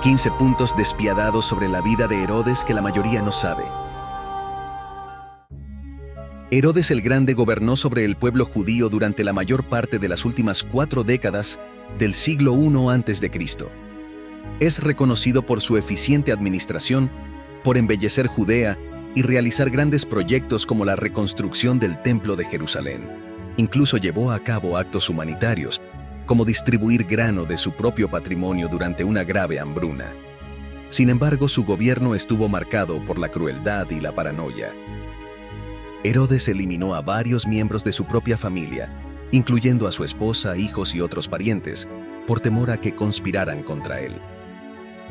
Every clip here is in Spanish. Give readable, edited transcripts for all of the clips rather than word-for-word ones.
15 puntos despiadados sobre la vida de Herodes que la mayoría no sabe. Herodes el Grande gobernó sobre el pueblo judío durante la mayor parte de las últimas 4 décadas del siglo I a.C. Es reconocido por su eficiente administración, por embellecer Judea y realizar grandes proyectos como la reconstrucción del Templo de Jerusalén. Incluso llevó a cabo actos humanitarios, como distribuir grano de su propio patrimonio durante una grave hambruna. Sin embargo, su gobierno estuvo marcado por la crueldad y la paranoia. Herodes eliminó a varios miembros de su propia familia, incluyendo a su esposa, hijos y otros parientes, por temor a que conspiraran contra él.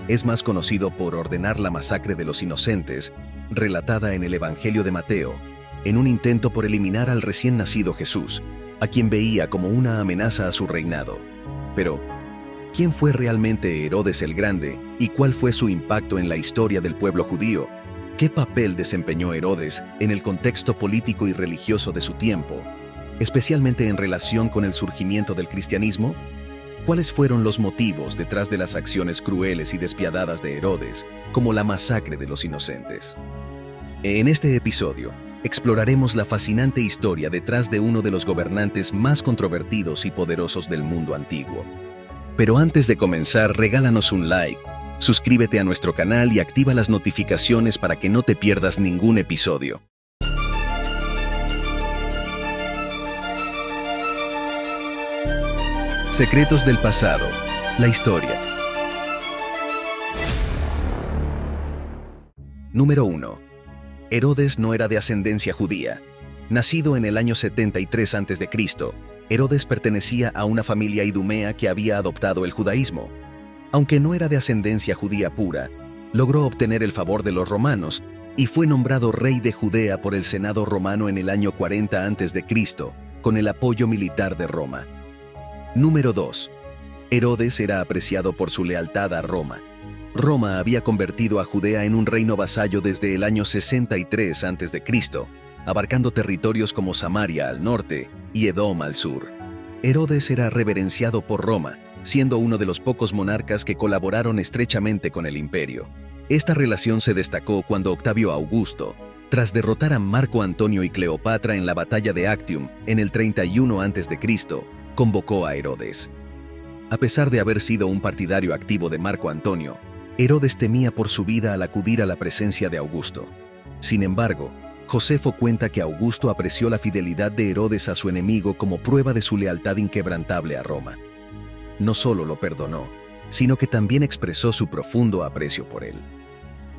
Es más conocido por ordenar la masacre de los inocentes, relatada en el Evangelio de Mateo, en un intento por eliminar al recién nacido Jesús, a quien veía como una amenaza a su reinado. Pero, ¿quién fue realmente Herodes el Grande y cuál fue su impacto en la historia del pueblo judío? ¿Qué papel desempeñó Herodes en el contexto político y religioso de su tiempo, especialmente en relación con el surgimiento del cristianismo? ¿Cuáles fueron los motivos detrás de las acciones crueles y despiadadas de Herodes, como la masacre de los inocentes? En este episodio, exploraremos la fascinante historia detrás de uno de los gobernantes más controvertidos y poderosos del mundo antiguo. Pero antes de comenzar, regálanos un like, suscríbete a nuestro canal y activa las notificaciones para que no te pierdas ningún episodio. Secretos del pasado, la historia. Número 1. Herodes no era de ascendencia judía. Nacido en el año 73 a.C., Herodes pertenecía a una familia idumea que había adoptado el judaísmo. Aunque no era de ascendencia judía pura, logró obtener el favor de los romanos y fue nombrado rey de Judea por el Senado romano en el año 40 a.C., con el apoyo militar de Roma. Número 2. Herodes era apreciado por su lealtad a Roma. Roma había convertido a Judea en un reino vasallo desde el año 63 a.C., abarcando territorios como Samaria al norte y Edom al sur. Herodes era reverenciado por Roma, siendo uno de los pocos monarcas que colaboraron estrechamente con el imperio. Esta relación se destacó cuando Octavio Augusto, tras derrotar a Marco Antonio y Cleopatra en la batalla de Actium en el 31 a.C., convocó a Herodes. A pesar de haber sido un partidario activo de Marco Antonio, Herodes temía por su vida al acudir a la presencia de Augusto. Sin embargo, Josefo cuenta que Augusto apreció la fidelidad de Herodes a su enemigo como prueba de su lealtad inquebrantable a Roma. No solo lo perdonó, sino que también expresó su profundo aprecio por él.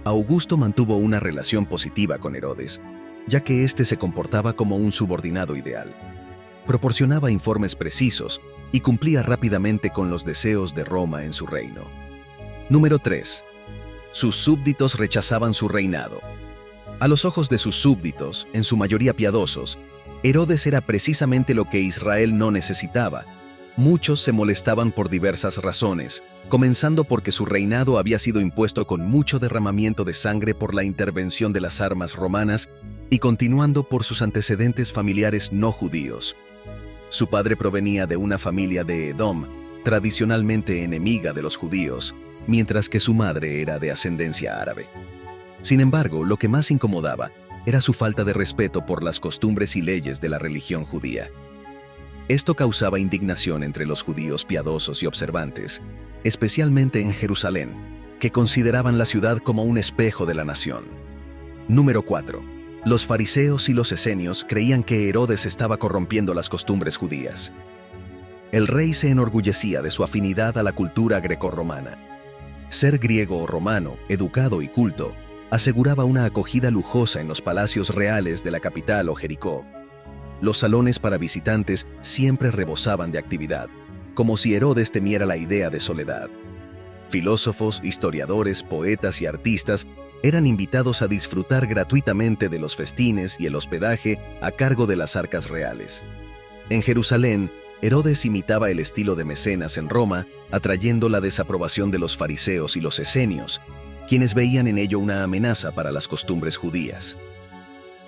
Augusto mantuvo una relación positiva con Herodes, ya que éste se comportaba como un subordinado ideal. Proporcionaba informes precisos y cumplía rápidamente con los deseos de Roma en su reino. Número 3. Sus súbditos rechazaban su reinado. A los ojos de sus súbditos, en su mayoría piadosos, Herodes era precisamente lo que Israel no necesitaba. Muchos se molestaban por diversas razones, comenzando porque su reinado había sido impuesto con mucho derramamiento de sangre por la intervención de las armas romanas y continuando por sus antecedentes familiares no judíos. Su padre provenía de una familia de Edom, tradicionalmente enemiga de los judíos, mientras que su madre era de ascendencia árabe. Sin embargo, lo que más incomodaba era su falta de respeto por las costumbres y leyes de la religión judía. Esto causaba indignación entre los judíos piadosos y observantes, especialmente en Jerusalén, que consideraban la ciudad como un espejo de la nación. Número 4. Los fariseos y los esenios creían que Herodes estaba corrompiendo las costumbres judías. El rey se enorgullecía de su afinidad a la cultura grecorromana. Ser griego o romano, educado y culto, aseguraba una acogida lujosa en los palacios reales de la capital o Jericó. Los salones para visitantes siempre rebosaban de actividad, como si Herodes temiera la idea de soledad. Filósofos, historiadores, poetas y artistas eran invitados a disfrutar gratuitamente de los festines y el hospedaje a cargo de las arcas reales. En Jerusalén, Herodes imitaba el estilo de Mecenas en Roma, atrayendo la desaprobación de los fariseos y los esenios, quienes veían en ello una amenaza para las costumbres judías.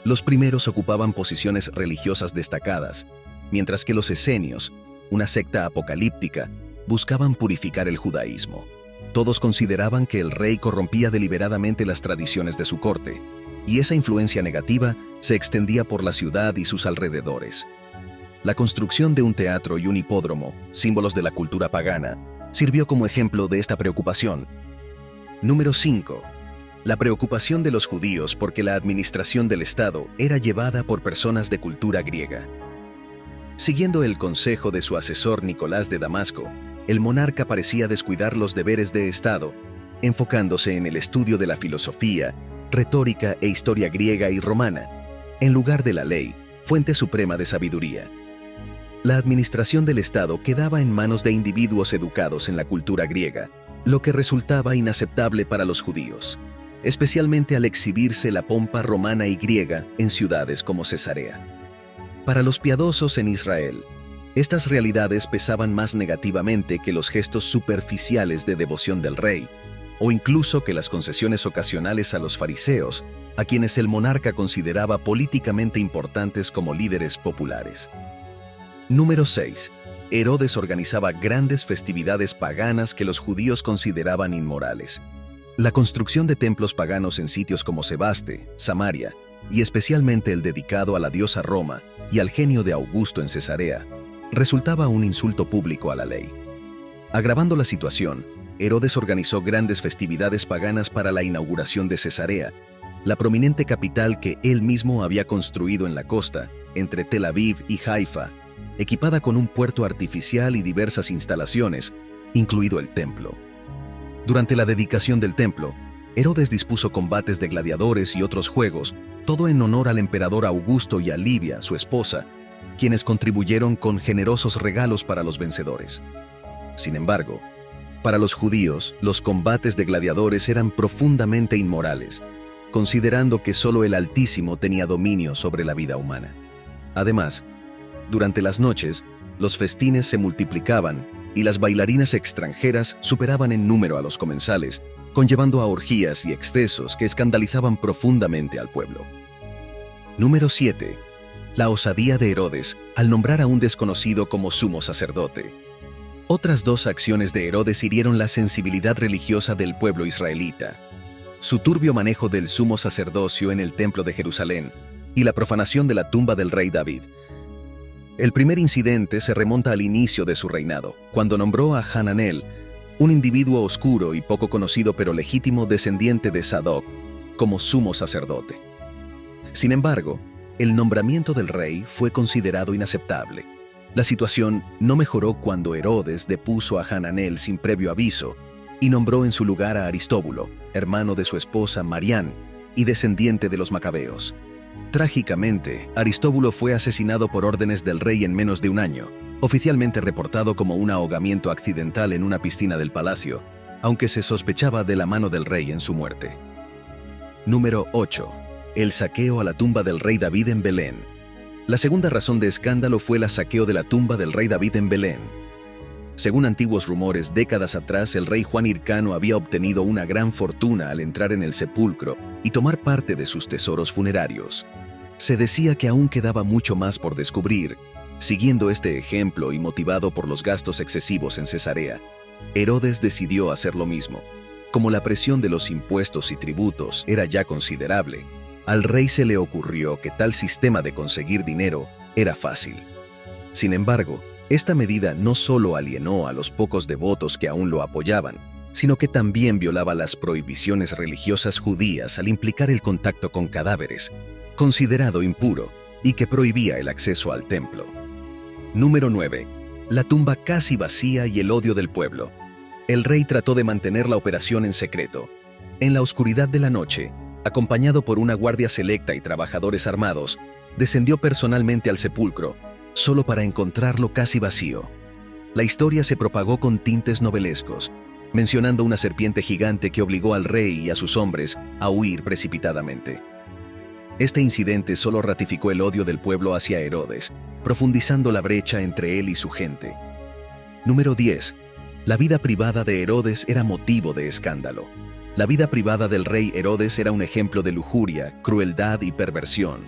Los primeros ocupaban posiciones religiosas destacadas, mientras que los esenios, una secta apocalíptica, buscaban purificar el judaísmo. Todos consideraban que el rey corrompía deliberadamente las tradiciones de su corte, y esa influencia negativa se extendía por la ciudad y sus alrededores. La construcción de un teatro y un hipódromo, símbolos de la cultura pagana, sirvió como ejemplo de esta preocupación. Número 5. La preocupación de los judíos porque la administración del Estado era llevada por personas de cultura griega. Siguiendo el consejo de su asesor Nicolás de Damasco, el monarca parecía descuidar los deberes de Estado, enfocándose en el estudio de la filosofía, retórica e historia griega y romana, en lugar de la ley, fuente suprema de sabiduría. La administración del Estado quedaba en manos de individuos educados en la cultura griega, lo que resultaba inaceptable para los judíos, especialmente al exhibirse la pompa romana y griega en ciudades como Cesarea. Para los piadosos en Israel, estas realidades pesaban más negativamente que los gestos superficiales de devoción del rey, o incluso que las concesiones ocasionales a los fariseos, a quienes el monarca consideraba políticamente importantes como líderes populares. Número 6. Herodes organizaba grandes festividades paganas que los judíos consideraban inmorales. La construcción de templos paganos en sitios como Sebaste, Samaria, y especialmente el dedicado a la diosa Roma y al genio de Augusto en Cesarea, resultaba un insulto público a la ley. Agravando la situación, Herodes organizó grandes festividades paganas para la inauguración de Cesarea, la prominente capital que él mismo había construido en la costa, entre Tel Aviv y Haifa, equipada con un puerto artificial y diversas instalaciones, incluido el templo. Durante la dedicación del templo, Herodes dispuso combates de gladiadores y otros juegos, todo en honor al emperador Augusto y a Livia, su esposa, quienes contribuyeron con generosos regalos para los vencedores. Sin embargo, para los judíos, los combates de gladiadores eran profundamente inmorales, considerando que solo el Altísimo tenía dominio sobre la vida humana. Además, durante las noches, los festines se multiplicaban y las bailarinas extranjeras superaban en número a los comensales, conllevando a orgías y excesos que escandalizaban profundamente al pueblo. Número 7. La osadía de Herodes al nombrar a un desconocido como sumo sacerdote. Otras dos acciones de Herodes hirieron la sensibilidad religiosa del pueblo israelita: su turbio manejo del sumo sacerdocio en el templo de Jerusalén y la profanación de la tumba del rey David. El primer incidente se remonta al inicio de su reinado, cuando nombró a Hananel, un individuo oscuro y poco conocido pero legítimo descendiente de Sadoc, como sumo sacerdote. Sin embargo, el nombramiento del rey fue considerado inaceptable. La situación no mejoró cuando Herodes depuso a Hananel sin previo aviso y nombró en su lugar a Aristóbulo, hermano de su esposa Marián y descendiente de los macabeos. Trágicamente, Aristóbulo fue asesinado por órdenes del rey en menos de un año, oficialmente reportado como un ahogamiento accidental en una piscina del palacio, aunque se sospechaba de la mano del rey en su muerte. Número 8. El saqueo a la tumba del rey David en Belén. La segunda razón de escándalo fue el saqueo de la tumba del rey David en Belén. Según antiguos rumores, décadas atrás el rey Juan Hircano había obtenido una gran fortuna al entrar en el sepulcro y tomar parte de sus tesoros funerarios. Se decía que aún quedaba mucho más por descubrir. Siguiendo este ejemplo y motivado por los gastos excesivos en Cesarea, Herodes decidió hacer lo mismo. Como la presión de los impuestos y tributos era ya considerable, al rey se le ocurrió que tal sistema de conseguir dinero era fácil. Sin embargo, esta medida no solo alienó a los pocos devotos que aún lo apoyaban, sino que también violaba las prohibiciones religiosas judías al implicar el contacto con cadáveres, considerado impuro, y que prohibía el acceso al templo. Número 9. La tumba casi vacía y el odio del pueblo. El rey trató de mantener la operación en secreto. En la oscuridad de la noche, acompañado por una guardia selecta y trabajadores armados, descendió personalmente al sepulcro, solo para encontrarlo casi vacío. La historia se propagó con tintes novelescos, mencionando una serpiente gigante que obligó al rey y a sus hombres a huir precipitadamente. Este incidente solo ratificó el odio del pueblo hacia Herodes, profundizando la brecha entre él y su gente. Número 10. La vida privada de Herodes era motivo de escándalo. La vida privada del rey Herodes era un ejemplo de lujuria, crueldad y perversión.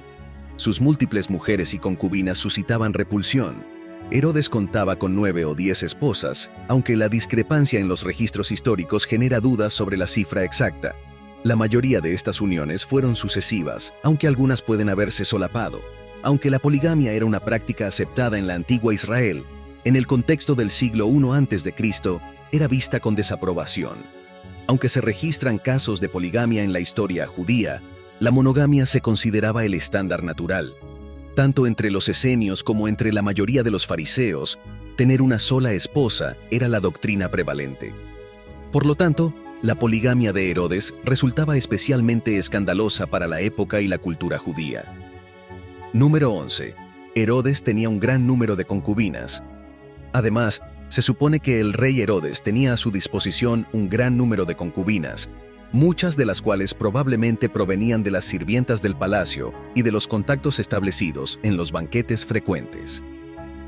Sus múltiples mujeres y concubinas suscitaban repulsión, Herodes contaba con 9 o 10 esposas, aunque la discrepancia en los registros históricos genera dudas sobre la cifra exacta. La mayoría de estas uniones fueron sucesivas, aunque algunas pueden haberse solapado. Aunque la poligamia era una práctica aceptada en la antigua Israel, en el contexto del siglo I a.C., era vista con desaprobación. Aunque se registran casos de poligamia en la historia judía, la monogamia se consideraba el estándar natural. Tanto entre los esenios como entre la mayoría de los fariseos, tener una sola esposa era la doctrina prevalente. Por lo tanto, la poligamia de Herodes resultaba especialmente escandalosa para la época y la cultura judía. Número 11. Herodes tenía un gran número de concubinas. Además, se supone que el rey Herodes tenía a su disposición un gran número de concubinas, muchas de las cuales probablemente provenían de las sirvientas del palacio y de los contactos establecidos en los banquetes frecuentes.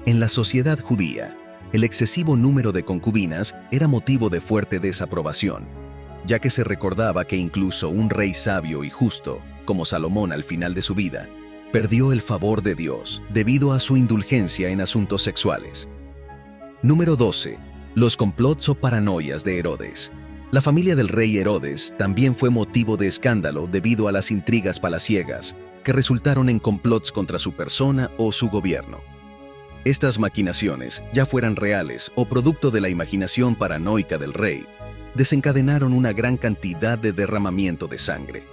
En la sociedad judía, el excesivo número de concubinas era motivo de fuerte desaprobación, ya que se recordaba que incluso un rey sabio y justo, como Salomón al final de su vida, perdió el favor de Dios debido a su indulgencia en asuntos sexuales. Número 12. Los complots o paranoias de Herodes. La familia del rey Herodes también fue motivo de escándalo debido a las intrigas palaciegas que resultaron en complots contra su persona o su gobierno. Estas maquinaciones, ya fueran reales o producto de la imaginación paranoica del rey, desencadenaron una gran cantidad de derramamiento de sangre.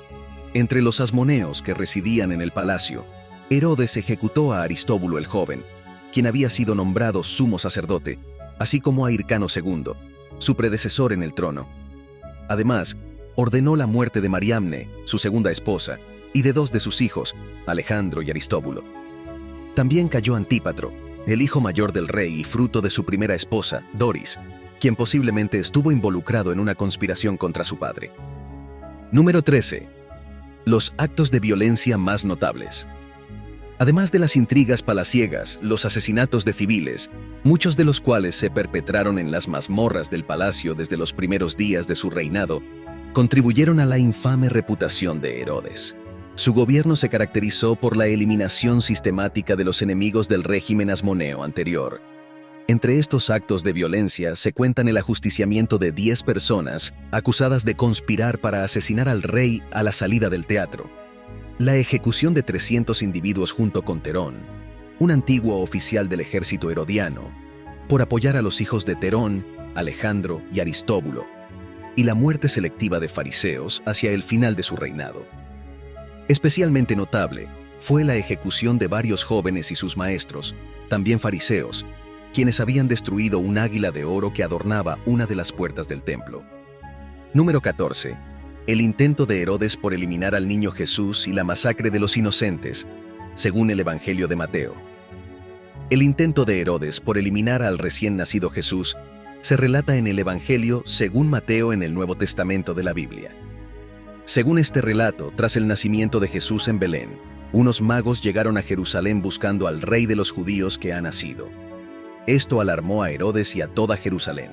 Entre los asmoneos que residían en el palacio, Herodes ejecutó a Aristóbulo el joven, quien había sido nombrado sumo sacerdote, así como a Hircano II, su predecesor en el trono. Además, ordenó la muerte de Mariamne, su segunda esposa, y de 2 de sus hijos, Alejandro y Aristóbulo. También cayó Antípatro, el hijo mayor del rey y fruto de su primera esposa, Doris, quien posiblemente estuvo involucrado en una conspiración contra su padre. Número 13. Los actos de violencia más notables. Además de las intrigas palaciegas, los asesinatos de civiles, muchos de los cuales se perpetraron en las mazmorras del palacio desde los primeros días de su reinado, contribuyeron a la infame reputación de Herodes. Su gobierno se caracterizó por la eliminación sistemática de los enemigos del régimen asmoneo anterior. Entre estos actos de violencia se cuentan el ajusticiamiento de 10 personas acusadas de conspirar para asesinar al rey a la salida del teatro, la ejecución de 300 individuos junto con Terón, un antiguo oficial del ejército herodiano, por apoyar a los hijos de Terón, Alejandro y Aristóbulo, y la muerte selectiva de fariseos hacia el final de su reinado. Especialmente notable fue la ejecución de varios jóvenes y sus maestros, también fariseos, quienes habían destruido un águila de oro que adornaba una de las puertas del templo. Número 14. El intento de Herodes por eliminar al niño Jesús y la masacre de los inocentes, según el Evangelio de Mateo. El intento de Herodes por eliminar al recién nacido Jesús se relata en el Evangelio según Mateo en el Nuevo Testamento de la Biblia. Según este relato, tras el nacimiento de Jesús en Belén, unos magos llegaron a Jerusalén buscando al rey de los judíos que ha nacido. Esto alarmó a Herodes y a toda Jerusalén.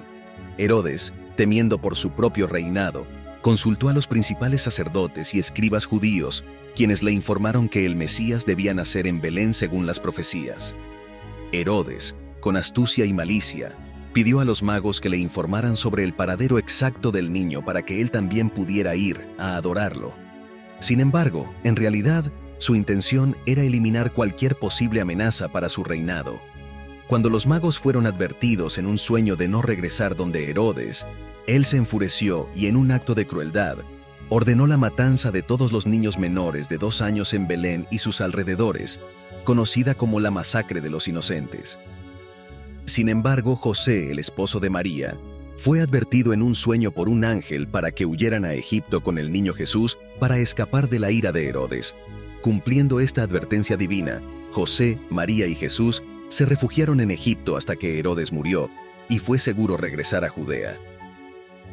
Herodes, temiendo por su propio reinado, consultó a los principales sacerdotes y escribas judíos, quienes le informaron que el Mesías debía nacer en Belén según las profecías. Herodes, con astucia y malicia, pidió a los magos que le informaran sobre el paradero exacto del niño para que él también pudiera ir a adorarlo. Sin embargo, en realidad, su intención era eliminar cualquier posible amenaza para su reinado. Cuando los magos fueron advertidos en un sueño de no regresar donde Herodes, él se enfureció y en un acto de crueldad, ordenó la matanza de todos los niños menores de 2 años en Belén y sus alrededores, conocida como la masacre de los inocentes. Sin embargo, José, el esposo de María, fue advertido en un sueño por un ángel para que huyeran a Egipto con el niño Jesús para escapar de la ira de Herodes. Cumpliendo esta advertencia divina, José, María y Jesús se refugiaron en Egipto hasta que Herodes murió y fue seguro regresar a Judea.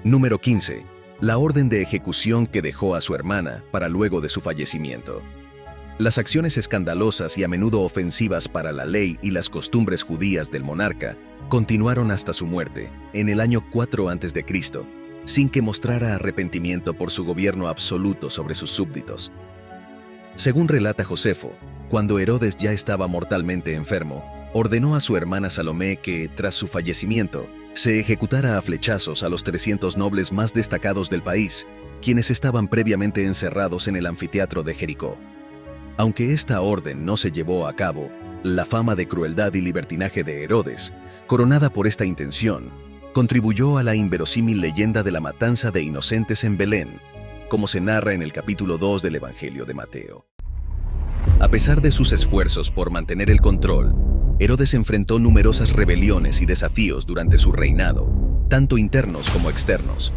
Número 15. La orden de ejecución que dejó a su hermana para luego de su fallecimiento. Las acciones escandalosas y a menudo ofensivas para la ley y las costumbres judías del monarca continuaron hasta su muerte, en el año 4 a.C., sin que mostrara arrepentimiento por su gobierno absoluto sobre sus súbditos. Según relata Josefo, cuando Herodes ya estaba mortalmente enfermo, ordenó a su hermana Salomé que, tras su fallecimiento, se ejecutara a flechazos a los 300 nobles más destacados del país, quienes estaban previamente encerrados en el anfiteatro de Jericó. Aunque esta orden no se llevó a cabo, la fama de crueldad y libertinaje de Herodes, coronada por esta intención, contribuyó a la inverosímil leyenda de la matanza de inocentes en Belén, como se narra en el capítulo 2 del Evangelio de Mateo. A pesar de sus esfuerzos por mantener el control, Herodes enfrentó numerosas rebeliones y desafíos durante su reinado, tanto internos como externos.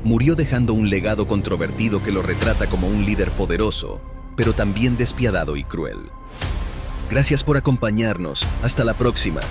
Murió dejando un legado controvertido que lo retrata como un líder poderoso, pero también despiadado y cruel. Gracias por acompañarnos. Hasta la próxima.